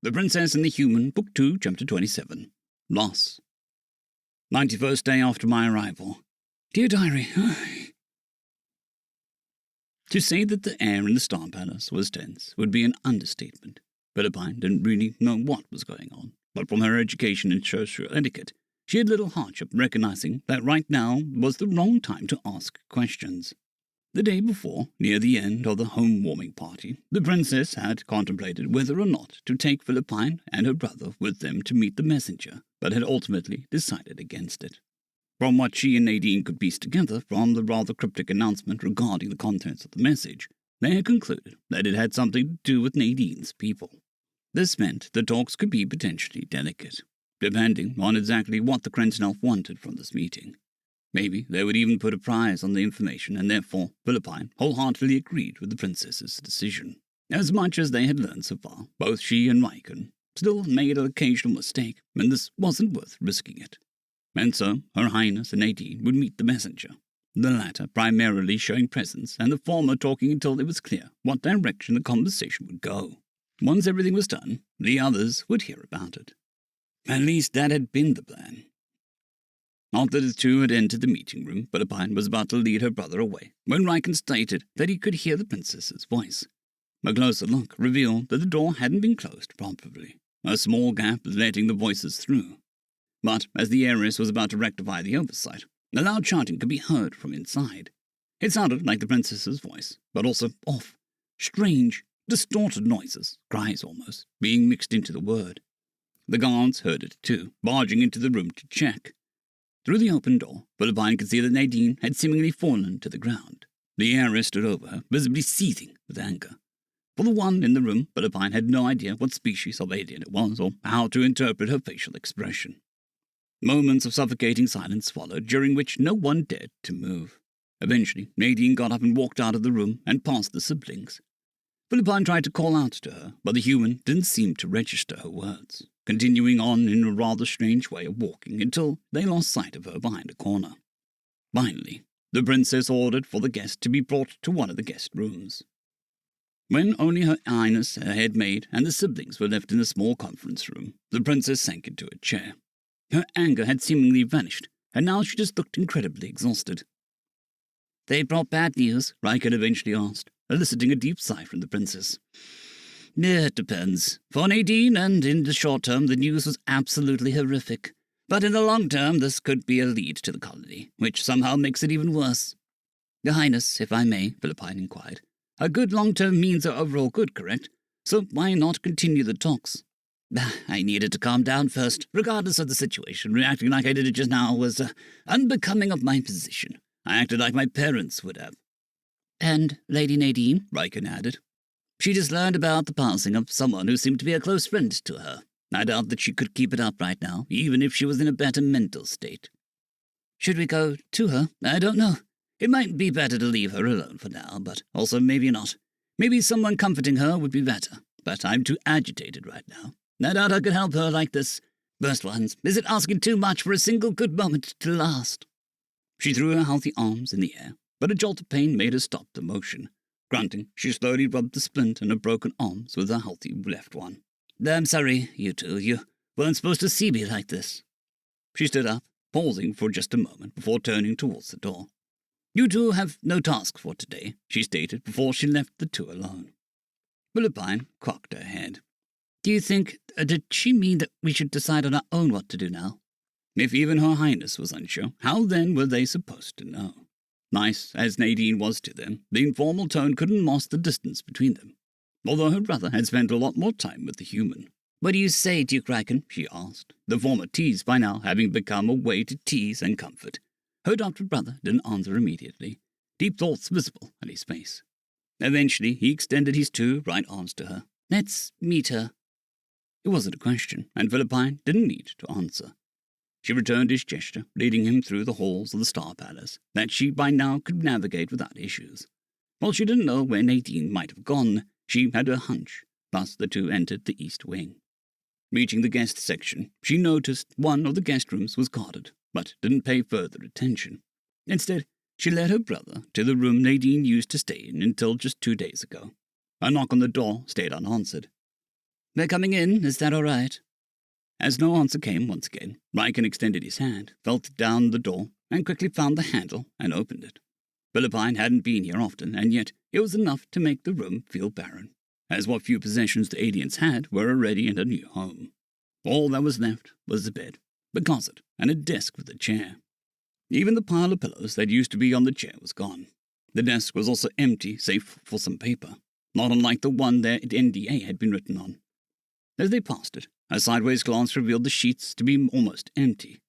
The Princess and the Human, Book 2, Chapter 27. Loss. 91st day after my arrival. Dear Diary, to say that the air in the Star Palace was tense would be an understatement. Philippine didn't really know what was going on, but from her education in social etiquette, she had little hardship recognizing that right now was the wrong time to ask questions. The day before, near the end of the home-warming party, the princess had contemplated whether or not to take Philippine and her brother with them to meet the messenger, but had ultimately decided against it. From what she and Nadine could piece together from the rather cryptic announcement regarding the contents of the message, they had concluded that it had something to do with Nadine's people. This meant the talks could be potentially delicate, depending on exactly what the Krensnelf wanted from this meeting. Maybe they would even put a prize on the information, and therefore Philippine wholeheartedly agreed with the princess's decision. As much as they had learned so far, both she and Raccoon still made an occasional mistake, and this wasn't worth risking it. And so Her Highness and Nadine would meet the messenger, the latter primarily showing presence, and the former talking until it was clear what direction the conversation would go. Once everything was done, the others would hear about it. At least that had been the plan. After the two had entered the meeting room, Philippine was about to lead her brother away, when Raccoon stated that he could hear the princess's voice. A closer look revealed that the door hadn't been closed properly, a small gap letting the voices through. But as the heiress was about to rectify the oversight, a loud shouting could be heard from inside. It sounded like the princess's voice, but also off, strange, distorted noises, cries almost, being mixed into the word. The guards heard it too, barging into the room to check. Through the open door, Philippine could see that Nadine had seemingly fallen to the ground. The heiress stood over her, visibly seething with anger. For the one in the room, Philippine had no idea what species of alien it was or how to interpret her facial expression. Moments of suffocating silence followed, during which no one dared to move. Eventually, Nadine got up and walked out of the room and past the siblings. Philippine tried to call out to her, but the human didn't seem to register her words, continuing on in a rather strange way of walking until they lost sight of her behind a corner. Finally, the princess ordered for the guest to be brought to one of the guest rooms. When only Her Highness, her head maid, and the siblings were left in the small conference room, the princess sank into a chair. Her anger had seemingly vanished, and now she just looked incredibly exhausted. "They brought bad news?" Raccoon eventually asked, eliciting a deep sigh from the princess. "It depends. For Nadine, and in the short term, the news was absolutely horrific. But in the long term, this could be a lead to the colony, which somehow makes it even worse." "Your Highness, if I may," Philippine inquired. "A good long-term means are overall good, correct? So why not continue the talks?" "I needed to calm down first, regardless of the situation. Reacting like I did it just now was unbecoming of my position. I acted like my parents would have." "And Lady Nadine?" Raccoon added. "She just learned about the passing of someone who seemed to be a close friend to her. I doubt that she could keep it up right now, even if she was in a better mental state." "Should we go to her? I don't know. It might be better to leave her alone for now, but also maybe not. Maybe someone comforting her would be better, but I'm too agitated right now. I doubt I could help her like this. First ones, is it asking too much for a single good moment to last?" She threw her healthy arms in the air, but a jolt of pain made her stop the motion. Grunting, she slowly rubbed the splint in her broken arms with her healthy left one. "I'm sorry, you two. You weren't supposed to see me like this." She stood up, pausing for just a moment before turning towards the door. "You two have no task for today," she stated before she left the two alone. Philippine cocked her head. "Do you think, did she mean that we should decide on our own what to do now?" If even Her Highness was unsure, how then were they supposed to know? Nice as Nadine was to them, the informal tone couldn't mask the distance between them, although her brother had spent a lot more time with the human. "What do you say, Duke Raccoon?" she asked, the former tease by now having become a way to tease and comfort. Her adopted brother didn't answer immediately, deep thoughts visible on his face. Eventually, he extended his two right arms to her. "Let's meet her." It wasn't a question, and Philippine didn't need to answer. She returned his gesture, leading him through the halls of the Star Palace, that she by now could navigate without issues. While she didn't know where Nadine might have gone, she had a hunch. Thus the two entered the east wing. Reaching the guest section, she noticed one of the guest rooms was guarded, but didn't pay further attention. Instead, she led her brother to the room Nadine used to stay in until just 2 days ago. A knock on the door stayed unanswered. They're coming in, is that all right? As no answer came once again, Raccoon extended his hand, felt down the door, and quickly found the handle and opened it. Philippine hadn't been here often, and yet it was enough to make the room feel barren, as what few possessions the aliens had were already in a new home. All that was left was the bed, the closet, and a desk with a chair. Even the pile of pillows that used to be on the chair was gone. The desk was also empty, save for some paper, not unlike the one their NDA had been written on. As they passed it, a sideways glance revealed the sheets to be almost empty,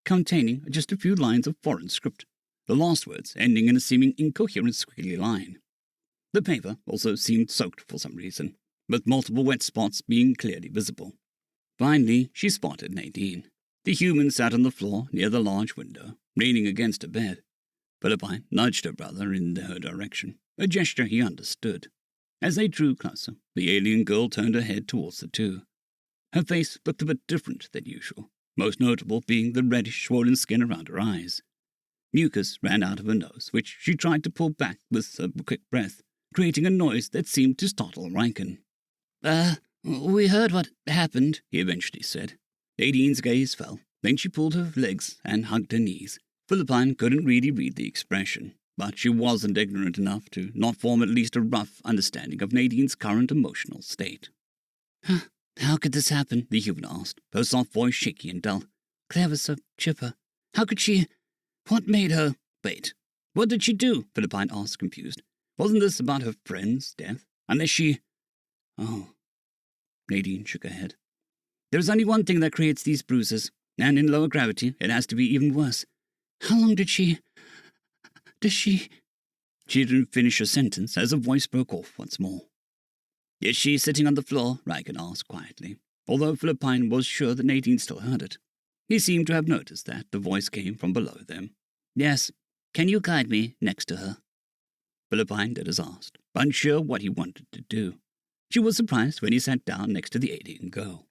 containing just a few lines of foreign script, the last words ending in a seeming incoherent squiggly line. The paper also seemed soaked for some reason, with multiple wet spots being clearly visible. Finally, she spotted Nadine. The human sat on the floor near the large window, leaning against a bed. Philippine nudged her brother in her direction, a gesture he understood. As they drew closer, the alien girl turned her head towards the two. Her face looked a bit different than usual, most notable being the reddish, swollen skin around her eyes. Mucus ran out of her nose, which she tried to pull back with a quick breath, creating a noise that seemed to startle Raccoon. We heard what happened, he eventually said. Nadine's gaze fell. Then she pulled her legs and hugged her knees. Philippine couldn't really read the expression, but she wasn't ignorant enough to not form at least a rough understanding of Nadine's current emotional state. How could this happen? The human asked, her soft voice shaky and dull. Claire was so chipper. How could she... What made her... Wait, what did she do? Philippine asked, confused. Wasn't this about her friend's death? Unless she... Oh. Nadine shook her head. There's only one thing that creates these bruises, and in lower gravity it has to be even worse. How long did she... She didn't finish her sentence as her voice broke off once more. Is she sitting on the floor? Raccoon asked quietly, although Philippine was sure that Nadine still heard it. He seemed to have noticed that the voice came from below them. Yes. Can you guide me next to her? Philippine did as asked, unsure what he wanted to do. She was surprised when he sat down next to the alien girl.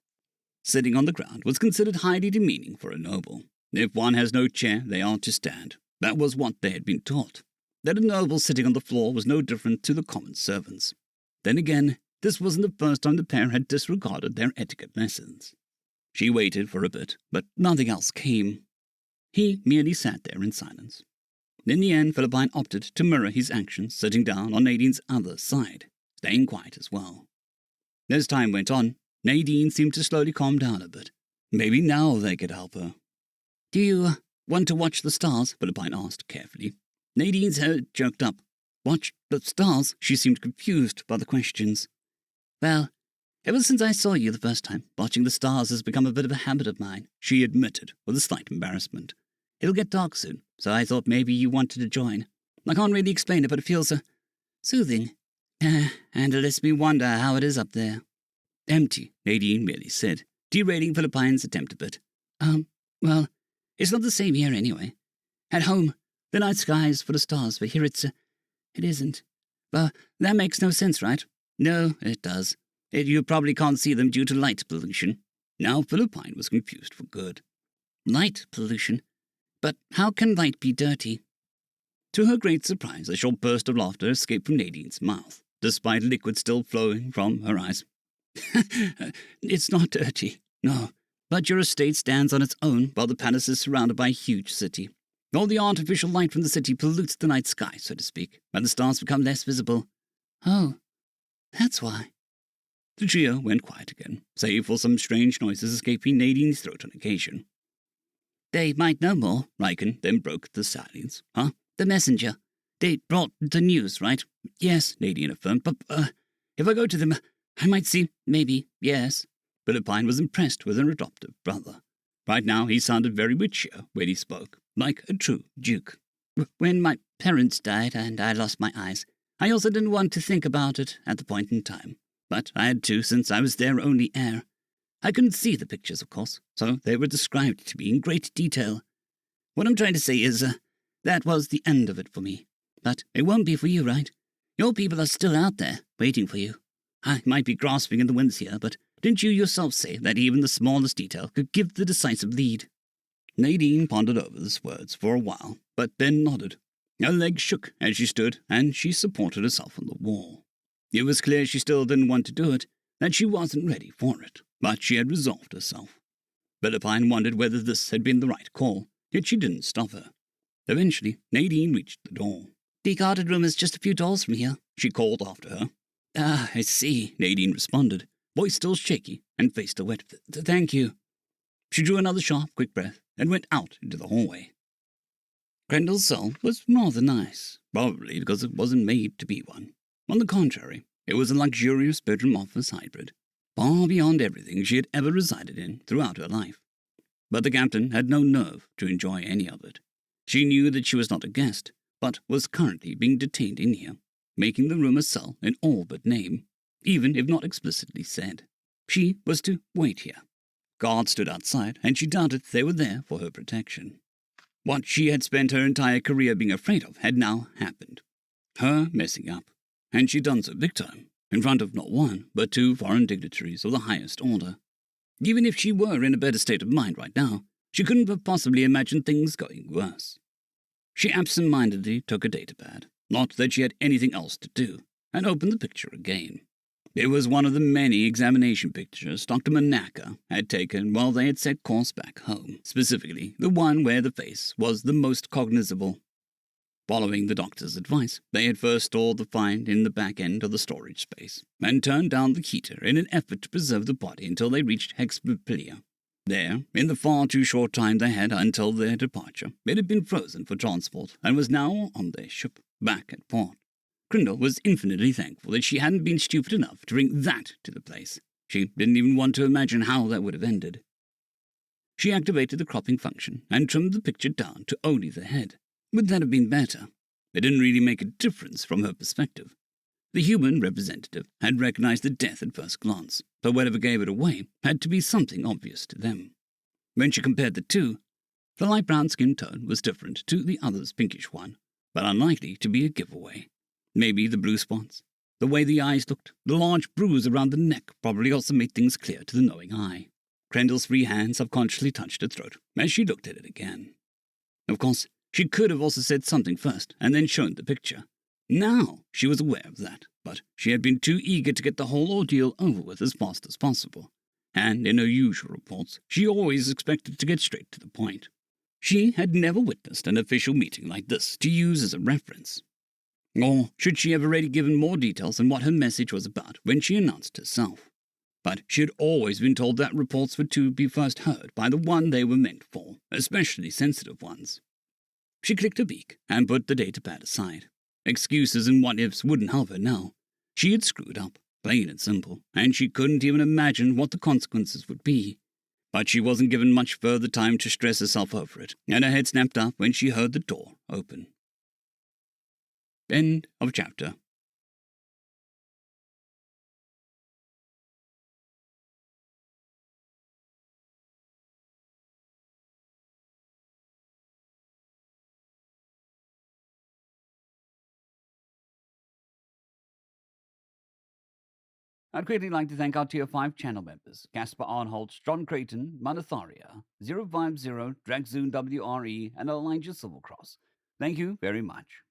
Sitting on the ground was considered highly demeaning for a noble. If one has no chair, they are to stand. That was what they had been taught. That a noble sitting on the floor was no different to the common servants. Then again, this wasn't the first time the pair had disregarded their etiquette lessons. She waited for a bit, but nothing else came. He merely sat there in silence. In the end, Philippine opted to mirror his actions, sitting down on Nadine's other side, staying quiet as well. As time went on, Nadine seemed to slowly calm down a bit. Maybe now they could help her. Do you want to watch the stars? Philippine asked carefully. Nadine's head jerked up. Watch the stars? She seemed confused by the questions. Well, ever since I saw you the first time, watching the stars has become a bit of a habit of mine, she admitted, with a slight embarrassment. It'll get dark soon, so I thought maybe you wanted to join. I can't really explain it, but it feels soothing. And it lets me wonder how it is up there. Empty, Nadine merely said, derailing Philippine's attempt a bit. Well, it's not the same here anyway. At home, the night sky is full of stars, but here it isn't. But that makes no sense, right? No, it does. You probably can't see them due to light pollution. Now Philippine was confused for good. Light pollution? But how can light be dirty? To her great surprise, a short burst of laughter escaped from Nadine's mouth, despite liquid still flowing from her eyes. It's not dirty, no. But your estate stands on its own while the palace is surrounded by a huge city. All the artificial light from the city pollutes the night sky, so to speak, and the stars become less visible. Oh, that's why. The trio went quiet again, save for some strange noises escaping Nadine's throat on occasion. They might know more, Raccoon then broke the silence. Huh? The messenger. They brought the news, right? Yes, Nadine affirmed, but, if I go to them, I might see, maybe, yes. Philippine was impressed with her adoptive brother. Right now he sounded very mature when he spoke, like a true duke. When my parents died and I lost my eyes, I also didn't want to think about it at the point in time. But I had to since I was their only heir. I couldn't see the pictures, of course, so they were described to me in great detail. What I'm trying to say is, that was the end of it for me. But it won't be for you, right? Your people are still out there, waiting for you. I might be grasping in the winds here, but didn't you yourself say that even the smallest detail could give the decisive lead? Nadine pondered over these words for a while, but then nodded. Her legs shook as she stood, and she supported herself on the wall. It was clear she still didn't want to do it, that she wasn't ready for it, but she had resolved herself. Philippine wondered whether this had been the right call, yet she didn't stop her. Eventually, Nadine reached the door. "The guarded room is just a few doors from here," she called after her. "Ah, I see," Nadine responded, voice still shaky and face still wet. "Thank you." She drew another sharp, quick breath and went out into the hallway. Grendel's cell was rather nice, probably because it wasn't made to be one. On the contrary, it was a luxurious bedroom office hybrid, far beyond everything she had ever resided in throughout her life. But the captain had no nerve to enjoy any of it. She knew that she was not a guest, but was currently being detained in here, making the room a cell in all but name, even if not explicitly said. She was to wait here. Guards stood outside, and she doubted they were there for her protection. What she had spent her entire career being afraid of had now happened. Her messing up, and she'd done so big time, in front of not one, but two foreign dignitaries of the highest order. Even if she were in a better state of mind right now, she couldn't have possibly imagined things going worse. She absent-mindedly took a datapad, not that she had anything else to do, and opened the picture again. It was one of the many examination pictures Dr. Manaka had taken while they had set course back home, specifically the one where the face was the most cognizable. Following the doctor's advice, they had first stored the find in the back end of the storage space, and turned down the heater in an effort to preserve the body until they reached Hexpilia. There, in the far too short time they had until their departure, it had been frozen for transport, and was now on their ship, back at port. Grindel was infinitely thankful that she hadn't been stupid enough to bring that to the place. She didn't even want to imagine how that would have ended. She activated the cropping function and trimmed the picture down to only the head. Would that have been better? It didn't really make a difference from her perspective. The human representative had recognized the death at first glance, but whatever gave it away had to be something obvious to them. When she compared the two, the light brown skin tone was different to the other's pinkish one, but unlikely to be a giveaway. Maybe the blue spots, the way the eyes looked, the large bruise around the neck probably also made things clear to the knowing eye. Grendel's free hand subconsciously touched her throat as she looked at it again. Of course, she could have also said something first and then shown the picture. Now she was aware of that, but she had been too eager to get the whole ordeal over with as fast as possible, and in her usual reports she always expected to get straight to the point. She had never witnessed an official meeting like this to use as a reference. Or should she have already given more details on what her message was about when she announced herself? But she had always been told that reports were to be first heard by the one they were meant for, especially sensitive ones. She clicked her beak and put the datapad aside. Excuses and what-ifs wouldn't help her now. She had screwed up, plain and simple, and she couldn't even imagine what the consequences would be. But she wasn't given much further time to stress herself over it, and her head snapped up when she heard the door open. End of chapter. I'd greatly like to thank our Tier 5 channel members, Casper Arnholtz, John Creighton, Manathayria, 050, Dragzoon W.R.E, and Elijah Silvercross. Thank you very much.